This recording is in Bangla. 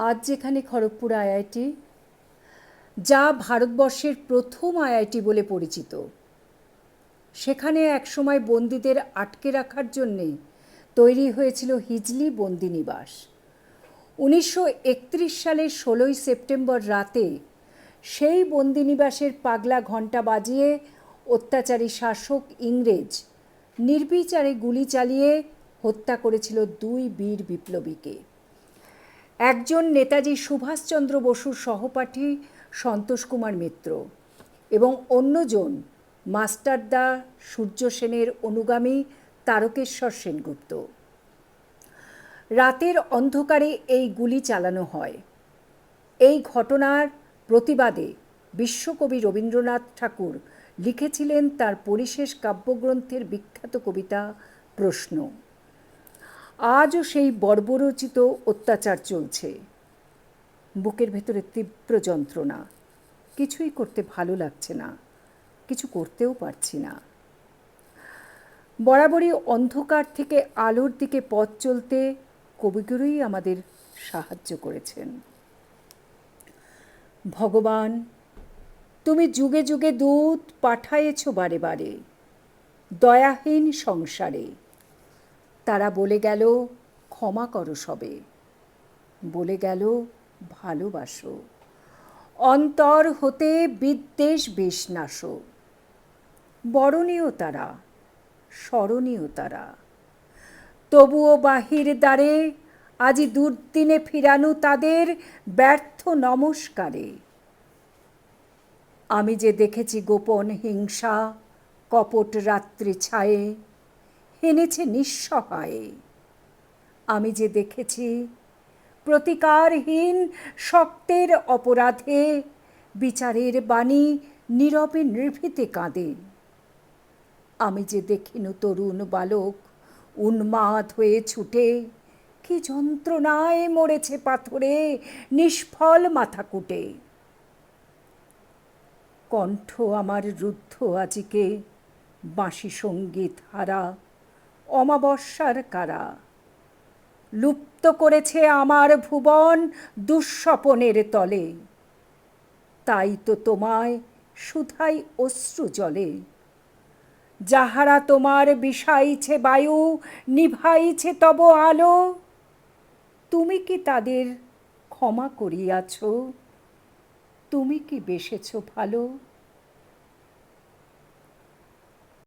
আজ যেখানে খড়গপুর আইআইটি, যা ভারতবর্ষের প্রথম আইআইটি বলে পরিচিত, সেখানে একসময় বন্দীদের আটকে রাখার জন্যে তৈরি হয়েছিল হিজলি বন্দিনিবাস। 1931 সালের 16ই সেপ্টেম্বর রাতে সেই বন্দিনিবাসের পাগলা ঘণ্টা বাজিয়ে অত্যাচারী শাসক ইংরেজ নির্বিচারে গুলি চালিয়ে হত্যা করেছিল দুই বীর বিপ্লবীকে। একজন নেতাজি সুভাষচন্দ্র বসুর সহপাঠী সন্তোষ কুমার মিত্র এবং অন্যজন মাস্টারদা সূর্য সেনের অনুগামী তারকেশ্বর সেনগুপ্ত। রাতের অন্ধকারে এই গুলি চালানো হয়। এই ঘটনার প্রতিবাদে বিশ্বকবি রবীন্দ্রনাথ ঠাকুর লিখেছিলেন তার পরিশেষ কাব্যগ্রন্থের বিখ্যাত কবিতা প্রশ্ন। আজও সেই বর্বরোচিত অত্যাচার চলছে। বুকের ভেতরে তীব্র যন্ত্রণা, কিছুই করতে ভালো লাগছে না, কিছু করতেও পারছি না। বরাবরই অন্ধকার থেকে আলোর দিকে পথ চলতে কবিগুরুই আমাদের সাহায্য করেছেন। ভগবান, তুমি যুগে যুগে দূত পাঠায়েছ বারে বারে দয়াহীন সংসারে। তারা বলে গেল ক্ষমা করো সবে, বলে গেল ভালোবাসো, অন্তর হতে বিদ্বেষ বেশ নাশো। বরণীয় তারা, স্মরণীয় তারা, তবুও বাহির দ্বারে আজি দুর্দিনে ফিরানো তাদের ব্যর্থ নমস্কারে। আমি যে দেখেছি গোপন হিংসা কপট রাত্রি ছায়ে হেনেছে নিঃসহায়ে। আমি যে দেখেছি প্রতিকারহীন শক্তের অপরাধে বিচারের বাণী নীরবে নিভৃতে কাঁদে। আমি যে দেখিনু তরুণ বালক উন্মাদ হয়ে ছুটে কি যন্ত্রণায় মরেছে পাথরে নিষ্ফল মাথাকুটে। কণ্ঠ আমার রুদ্ধ আজিকে বাঁশি সঙ্গীত হারা অমাবস্যার কারা। লুপ্ত করেছে আমার ভুবন দুঃস্বপনের তলে, তাই তো তোমায় শুধাই অশ্রু জলে। যাহারা তোমার বিষাইছে বায়ু নিভাইছে তব আলো, তুমি কি তাদের ক্ষমা করিয়াছ? তুমি কি বেসেছ ভালো?